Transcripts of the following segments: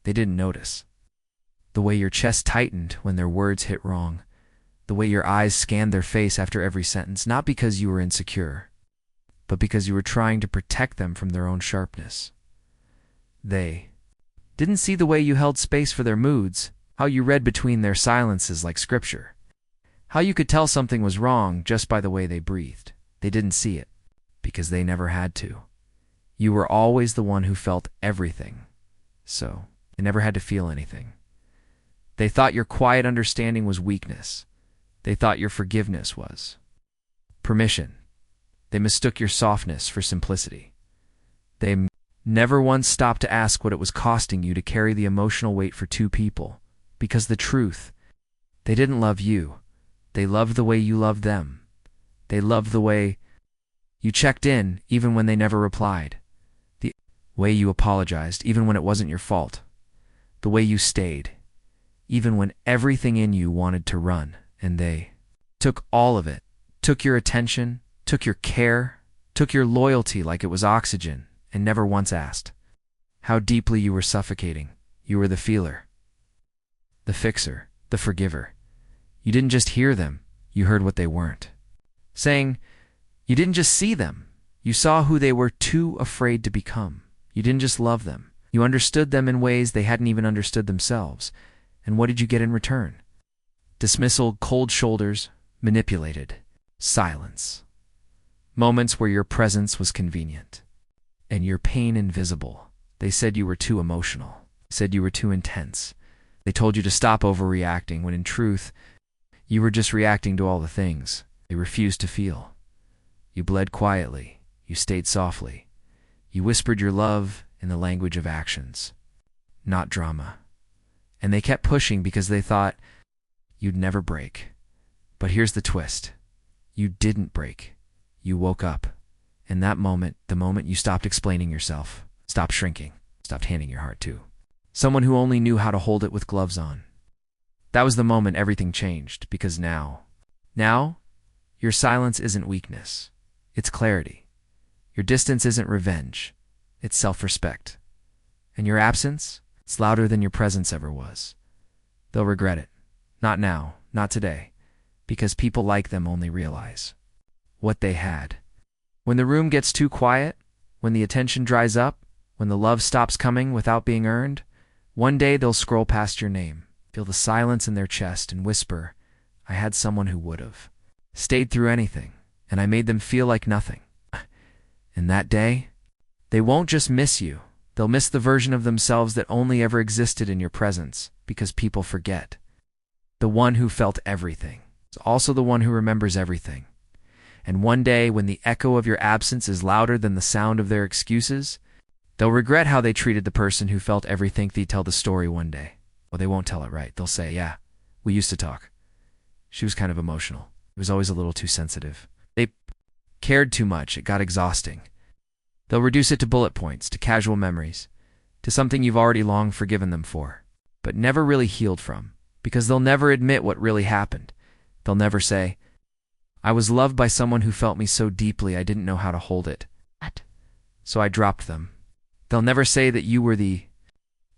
They didn't notice. The way your chest tightened when their words hit wrong. The way your eyes scanned their face after every sentence, not because you were insecure, but because you were trying to protect them from their own sharpness. They didn't see the way you held space for their moods, how you read between their silences like scripture, how you could tell something was wrong just by the way they breathed. They didn't see it, because they never had to. You were always the one who felt everything, so they never had to feel anything. They thought your quiet understanding was weakness. They thought your forgiveness was permission. They mistook your softness for simplicity. They never once stopped to ask what it was costing you to carry the emotional weight for two people, because the truth, they didn't love you. They loved the way you loved them. They loved the way you checked in even when they never replied. The way you apologized even when it wasn't your fault. The way you stayed even when everything in you wanted to run. And they took all of it, took your attention, took your care, took your loyalty like it was oxygen, and never once asked how deeply you were suffocating. You were the feeler, the fixer, the forgiver. You didn't just hear them, you heard what they weren't. Saying, you didn't just see them, you saw who they were too afraid to become. You didn't just love them, you understood them in ways they hadn't even understood themselves. And what did you get in return? Dismissal, cold shoulders, manipulated, silence. Moments where your presence was convenient, and your pain invisible. They said you were too emotional, said you were too intense. They told you to stop overreacting when in truth, you were just reacting to all the things they refused to feel. You bled quietly, you stayed softly. You whispered your love in the language of actions, not drama. And they kept pushing because they thought you'd never break. But here's the twist. You didn't break. You woke up. In that moment, the moment you stopped explaining yourself, stopped shrinking, stopped handing your heart to someone who only knew how to hold it with gloves on. That was the moment everything changed, because now, your silence isn't weakness. It's clarity. Your distance isn't revenge. It's self-respect. And your absence, it's louder than your presence ever was. They'll regret it. Not now, not today, because people like them only realize what they had. When the room gets too quiet, when the attention dries up, when the love stops coming without being earned, one day they'll scroll past your name, feel the silence in their chest, and whisper, I had someone who would've stayed through anything, and I made them feel like nothing. And that day, they won't just miss you. They'll miss the version of themselves that only ever existed in your presence, because people forget. The one who felt everything is also the one who remembers everything. And one day, when the echo of your absence is louder than the sound of their excuses, they'll regret how they treated the person who felt everything. They tell the story one day. Well, they won't tell it right. They'll say, yeah, we used to talk. She was kind of emotional. It was always a little too sensitive. They cared too much. It got exhausting. They'll reduce it to bullet points, to casual memories, to something you've already long forgiven them for, but never really healed from, because they'll never admit what really happened. They'll never say, I was loved by someone who felt me so deeply I didn't know how to hold it, so I dropped them. They'll never say that you were the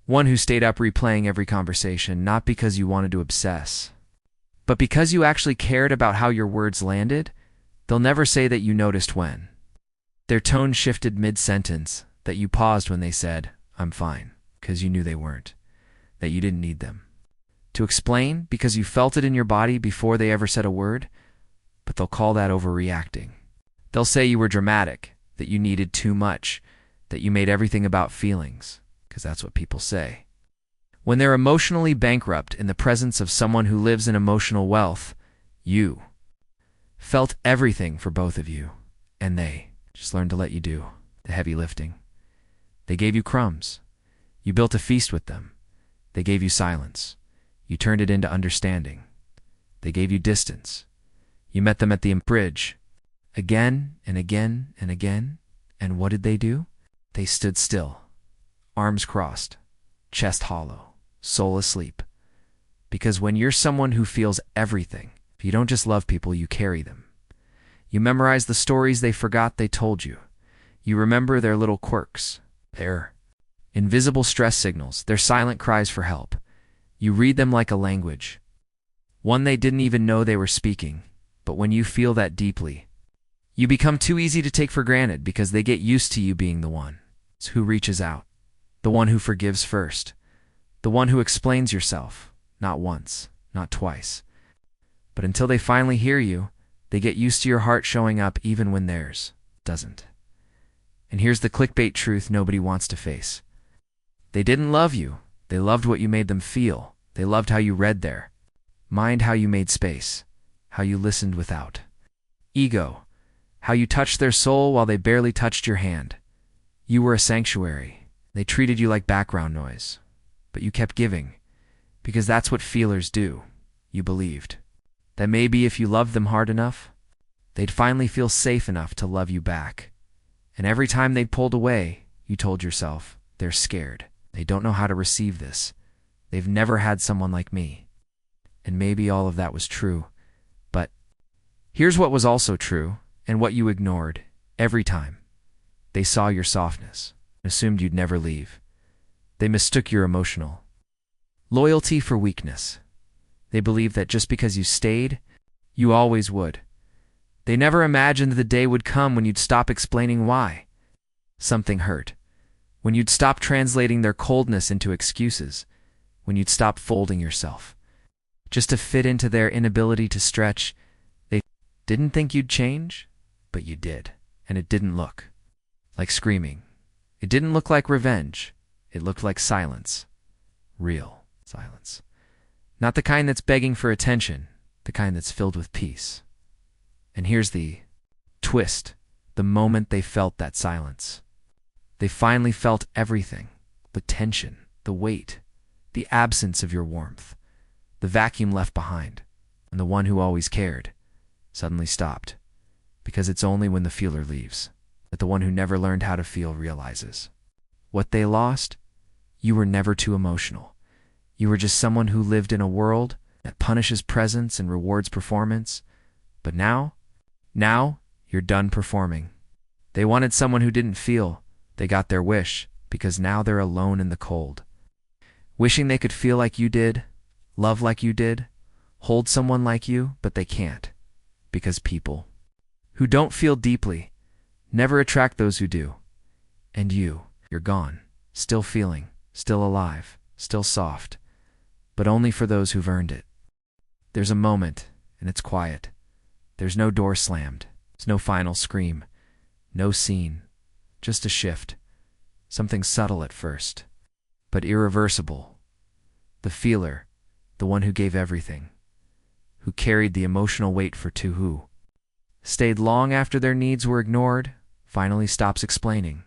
one who stayed up replaying every conversation, not because you wanted to obsess, but because you actually cared about how your words landed. They'll never say that you noticed when their tone shifted mid-sentence, that you paused when they said, I'm fine, because you knew they weren't, that you didn't need them to explain, because you felt it in your body before they ever said a word. But they'll call that overreacting. They'll say you were dramatic, that you needed too much, that you made everything about feelings, because that's what people say. When they're emotionally bankrupt in the presence of someone who lives in emotional wealth, you felt everything for both of you, and they just learned to let you do the heavy lifting. They gave you crumbs. You built a feast with them. They gave you silence. You turned it into understanding. They gave you distance. You met them at the bridge, again and again and again, and what did they do? They stood still, arms crossed, chest hollow, soul asleep. Because when you're someone who feels everything, you don't just love people, you carry them. You memorize the stories they forgot they told you. You remember their little quirks, their Invisible stress signals, they're silent cries for help. You read them like a language, one they didn't even know they were speaking. But when you feel that deeply, you become too easy to take for granted because they get used to you being the one who reaches out, the one who forgives first, the one who explains yourself, not once, not twice. But until they finally hear you, they get used to your heart showing up even when theirs doesn't. And here's the clickbait truth nobody wants to face. They didn't love you. They loved what you made them feel. They loved how you read their mind, how you made space, how you listened without ego, how you touched their soul while they barely touched your hand. You were a sanctuary. They treated you like background noise. But you kept giving, because that's what feelers do. You believed that maybe if you loved them hard enough, they'd finally feel safe enough to love you back. And every time they'd pulled away, you told yourself, they're scared. They don't know how to receive this. They've never had someone like me. And maybe all of that was true. But here's what was also true, and what you ignored every time. They saw your softness and assumed you'd never leave. They mistook your emotional loyalty for weakness. They believed that just because you stayed, you always would. They never imagined the day would come when you'd stop explaining why something hurt, when you'd stop translating their coldness into excuses, when you'd stop folding yourself just to fit into their inability to stretch. They didn't think you'd change, but you did. And it didn't look like screaming. It didn't look like revenge. It looked like silence. Real silence. Not the kind that's begging for attention, the kind that's filled with peace. And here's the twist. The moment they felt that silence, they finally felt everything. The tension, the weight, the absence of your warmth, the vacuum left behind, and the one who always cared suddenly stopped. Because it's only when the feeler leaves that the one who never learned how to feel realizes what they lost. You were never too emotional. You were just someone who lived in a world that punishes presence and rewards performance. But now you're done performing. They wanted someone who didn't feel. They got their wish, because now they're alone in the cold. Wishing they could feel like you did, love like you did, hold someone like you, but they can't. Because people who don't feel deeply never attract those who do. And you're gone, still feeling, still alive, still soft, but only for those who've earned it. There's a moment, and it's quiet. There's no door slammed. There's no final scream. No scene. Just a shift. Something subtle at first, but irreversible. The feeler, the one who gave everything, who carried the emotional weight for two who stayed long after their needs were ignored, finally stops explaining.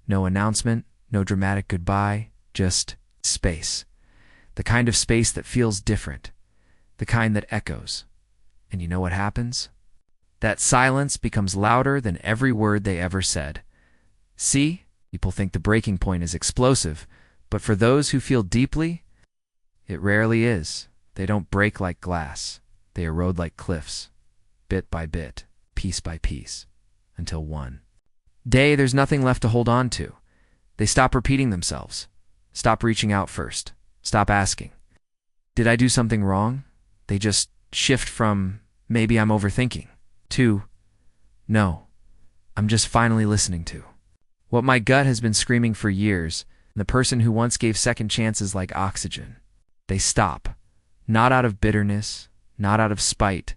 No announcement, no dramatic goodbye, just space. The kind of space that feels different, the kind that echoes. And you know what happens? That silence becomes louder than every word they ever said. See, people think the breaking point is explosive, but for those who feel deeply, it rarely is. They don't break like glass. They erode like cliffs, bit by bit, piece by piece, until one day there's nothing left to hold on to. They stop repeating themselves, stop reaching out first, stop asking, did I do something wrong? They just shift from, maybe I'm overthinking, to, no, I'm just finally listening to what my gut has been screaming for years. The person who once gave second chances like oxygen. They stop, not out of bitterness, not out of spite,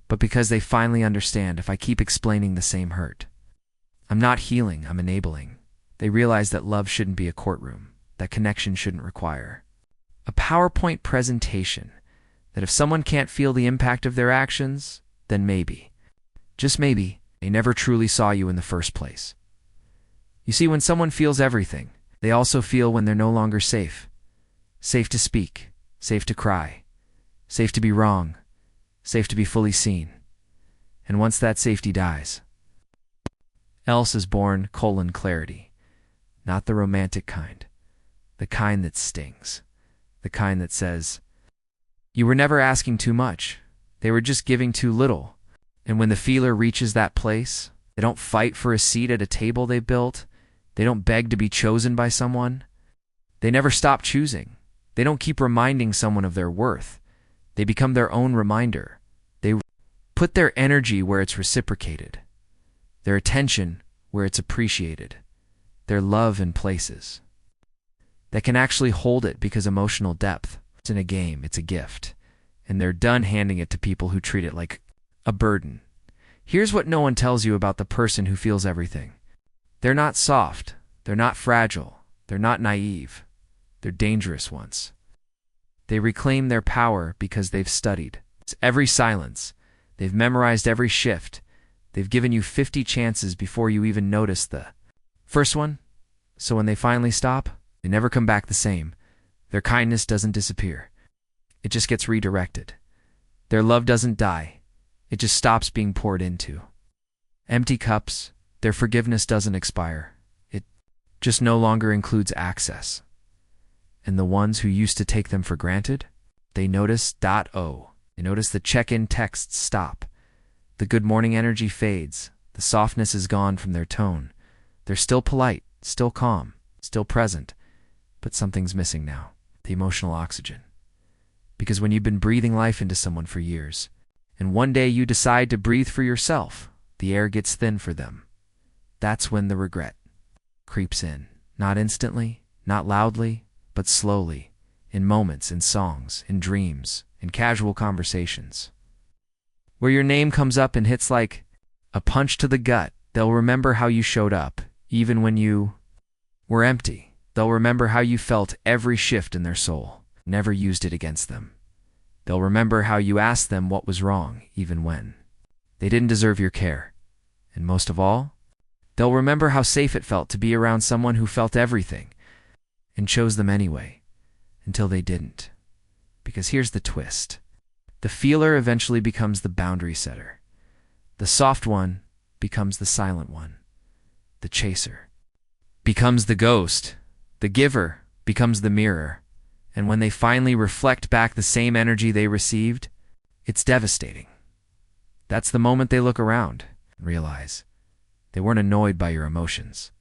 but because they finally understand if I keep explaining the same hurt, I'm not healing, I'm enabling. They realize that love shouldn't be a courtroom, that connection shouldn't require a PowerPoint presentation, that if someone can't feel the impact of their actions, then maybe, just maybe, they never truly saw you in the first place. You see, when someone feels everything, they also feel when they're no longer safe. Safe to speak, safe to cry, safe to be wrong, safe to be fully seen. And once that safety dies, else is born: clarity. Not the romantic kind, the kind that stings, the kind that says, you were never asking too much, they were just giving too little. And when the feeler reaches that place, they don't fight for a seat at a table they built, They don't beg to be chosen by someone. They never stop choosing. They don't keep reminding someone of their worth. They become their own reminder. They put their energy where it's reciprocated, their attention where it's appreciated, their love in places that can actually hold it, because emotional depth isn't a game, it's a gift. And they're done handing it to people who treat it like a burden. Here's what no one tells you about the person who feels everything. They're not soft. They're not fragile. They're not naive. They're dangerous ones. They reclaim their power because they've studied. It's every silence. They've memorized every shift. They've given you 50 chances before you even notice the first one. So when they finally stop, they never come back the same. Their kindness doesn't disappear. It just gets redirected. Their love doesn't die. It just stops being poured into empty cups. Their forgiveness doesn't expire. It just no longer includes access. And the ones who used to take them for granted, they notice They notice the check-in texts stop. The good morning energy fades. The softness is gone from their tone. They're still polite, still calm, still present. But something's missing now. The emotional oxygen. Because when you've been breathing life into someone for years, and one day you decide to breathe for yourself, the air gets thin for them. That's when the regret creeps in. Not instantly, not loudly, but slowly, in moments, in songs, in dreams, in casual conversations. Where your name comes up and hits like a punch to the gut. They'll remember how you showed up, even when you were empty. They'll remember how you felt every shift in their soul, never used it against them. They'll remember how you asked them what was wrong, even when they didn't deserve your care. And most of all, they'll remember how safe it felt to be around someone who felt everything and chose them anyway, until they didn't. Because here's the twist. The feeler eventually becomes the boundary setter. The soft one becomes the silent one. The chaser becomes the ghost. The giver becomes the mirror. And when they finally reflect back the same energy they received, it's devastating. That's the moment they look around and realize they weren't annoyed by your emotions.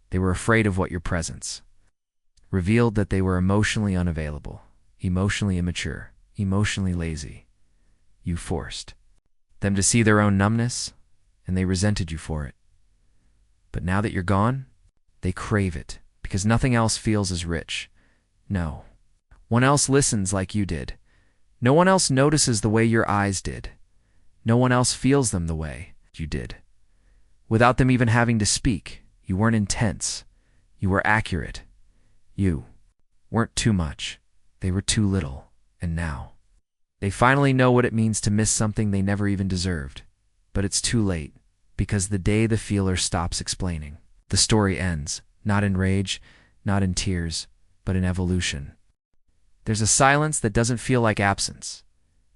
They were afraid of what your presence revealed, that they were emotionally unavailable, emotionally immature, emotionally lazy. You forced them to see their own numbness, and they resented you for it. But now that you're gone, they crave it, because nothing else feels as rich. No one else listens like you did. No one else notices the way your eyes did. No one else feels them the way you did. Without them even having to speak, you weren't intense. You were accurate. You weren't too much. They were too little. And now they finally know what it means to miss something they never even deserved. But it's too late, because the day the feeler stops explaining, the story ends, not in rage, not in tears, but in evolution. There's a silence that doesn't feel like absence.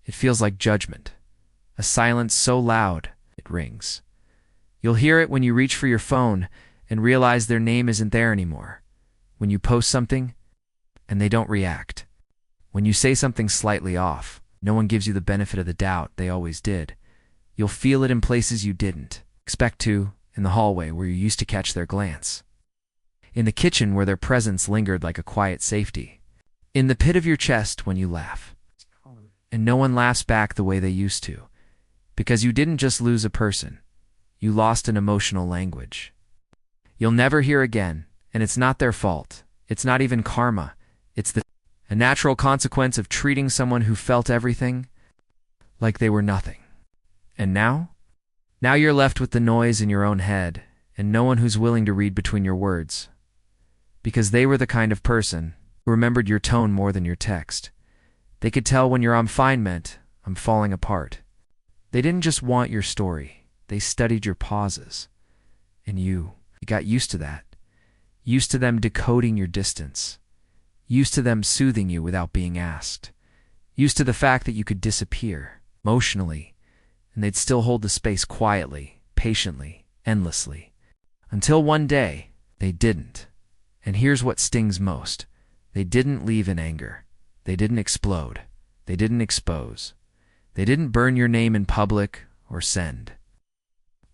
It feels like judgment. A silence so loud, it rings. You'll hear it when you reach for your phone and realize their name isn't there anymore. When you post something and they don't react. When you say something slightly off, no one gives you the benefit of the doubt they always did. You'll feel it in places you didn't expect to, in the hallway where you used to catch their glance, in the kitchen where their presence lingered like a quiet safety, in the pit of your chest when you laugh. And no one laughs back the way they used to, because you didn't just lose a person, you lost an emotional language. You'll never hear again, and it's not their fault. It's not even karma. It's a natural consequence of treating someone who felt everything like they were nothing. And now you're left with the noise in your own head, and no one who's willing to read between your words. Because they were the kind of person who remembered your tone more than your text. They could tell when your "I'm fine" meant "I'm falling apart." They didn't just want your story. They studied your pauses. And you got used to that. Used to them decoding your distance. Used to them soothing you without being asked. Used to the fact that you could disappear emotionally, and they'd still hold the space quietly, patiently, endlessly. Until one day, they didn't. And here's what stings most. They didn't leave in anger. They didn't explode. They didn't expose. They didn't burn your name in public or send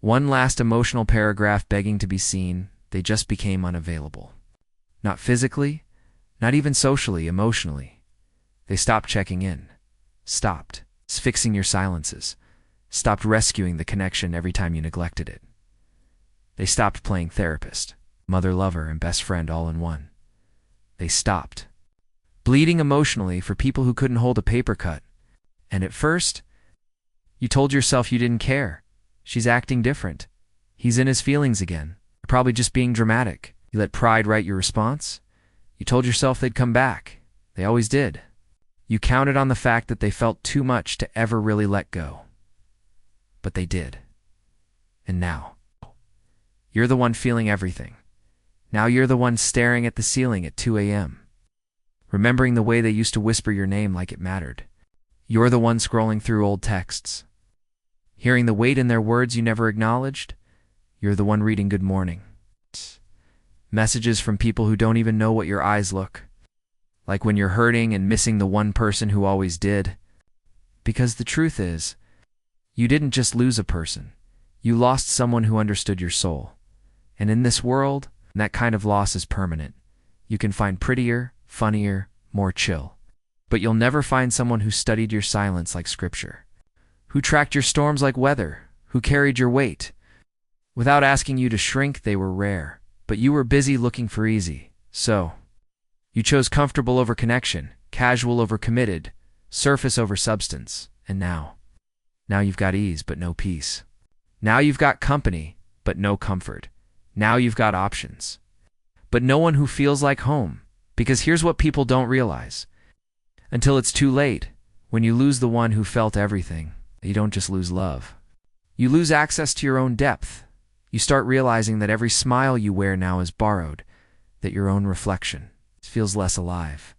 one last emotional paragraph begging to be seen. They just became unavailable. Not physically, not even socially, emotionally. They stopped checking in, stopped fixing your silences, stopped rescuing the connection every time you neglected it. They stopped playing therapist, mother, lover, and best friend all in one. They stopped bleeding emotionally for people who couldn't hold a paper cut. And at first, you told yourself you didn't care. She's acting different. He's in his feelings again. You're probably just being dramatic. You let pride write your response. You told yourself they'd come back. They always did. You counted on the fact that they felt too much to ever really let go. But they did. And now, you're the one feeling everything. Now you're the one staring at the ceiling at 2 a.m., remembering the way they used to whisper your name like it mattered. You're the one scrolling through old texts, hearing the weight in their words you never acknowledged. You're the one reading good morning messages from people who don't even know what your eyes look like when you're hurting and missing the one person who always did. Because the truth is, you didn't just lose a person. You lost someone who understood your soul. And in this world, that kind of loss is permanent. You can find prettier, funnier, more chill. But you'll never find someone who studied your silence like scripture, who tracked your storms like weather, who carried your weight. Without asking you to shrink, they were rare. But you were busy looking for easy. So, you chose comfortable over connection, casual over committed, surface over substance. And now you've got ease but no peace. Now you've got company but no comfort. Now you've got options, but no one who feels like home. Because here's what people don't realize. Until it's too late, when you lose the one who felt everything, you don't just lose love. You lose access to your own depth. You start realizing that every smile you wear now is borrowed, that your own reflection feels less alive,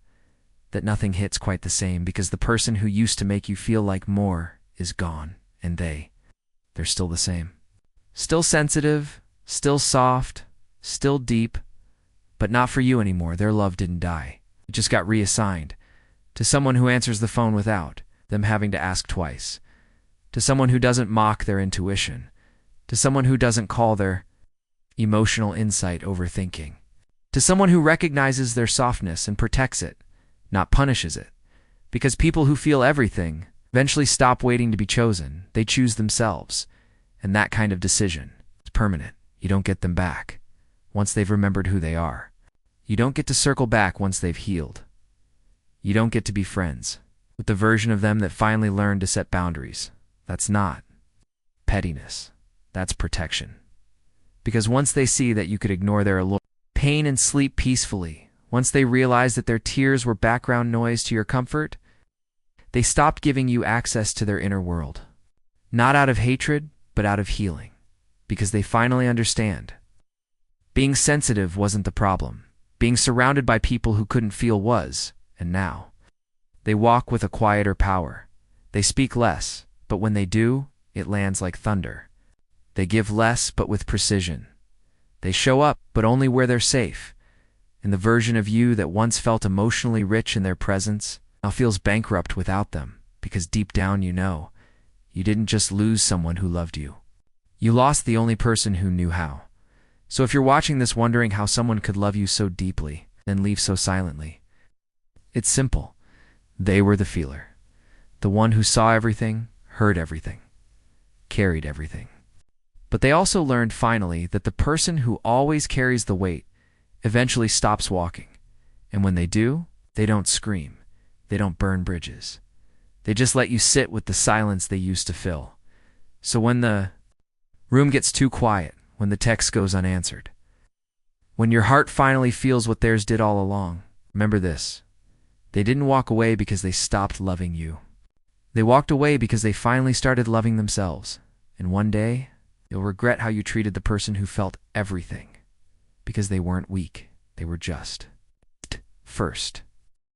that nothing hits quite the same because the person who used to make you feel like more is gone, and they're still the same. Still sensitive, still soft, still deep, but not for you anymore. Their love didn't die. It just got reassigned to someone who answers the phone without them having to ask twice, to someone who doesn't mock their intuition, to someone who doesn't call their emotional insight overthinking, to someone who recognizes their softness and protects it, not punishes it. Because people who feel everything eventually stop waiting to be chosen. They choose themselves. And that kind of decision is permanent. You don't get them back once they've remembered who they are. You don't get to circle back once they've healed. You don't get to be friends with the version of them that finally learned to set boundaries. That's not pettiness. That's protection. Because once they see that you could ignore their allure, pain and sleep peacefully, once they realize that their tears were background noise to your comfort, they stopped giving you access to their inner world. Not out of hatred, but out of healing. Because they finally understand. Being sensitive wasn't the problem. Being surrounded by people who couldn't feel was. And now, they walk with a quieter power. They speak less, but when they do, it lands like thunder. They give less, but with precision. They show up, but only where they're safe. And the version of you that once felt emotionally rich in their presence now feels bankrupt without them, because deep down you know, you didn't just lose someone who loved you. You lost the only person who knew how. So if you're watching this wondering how someone could love you so deeply and leave so silently, it's simple. They were the feeler. The one who saw everything, heard everything, carried everything. But they also learned finally that the person who always carries the weight eventually stops walking. And when they do, they don't scream. They don't burn bridges. They just let you sit with the silence they used to fill. So when the room gets too quiet, when the text goes unanswered, when your heart finally feels what theirs did all along, remember this. They didn't walk away because they stopped loving you. They walked away because they finally started loving themselves. And one day, you'll regret how you treated the person who felt everything. Because they weren't weak. They were just first.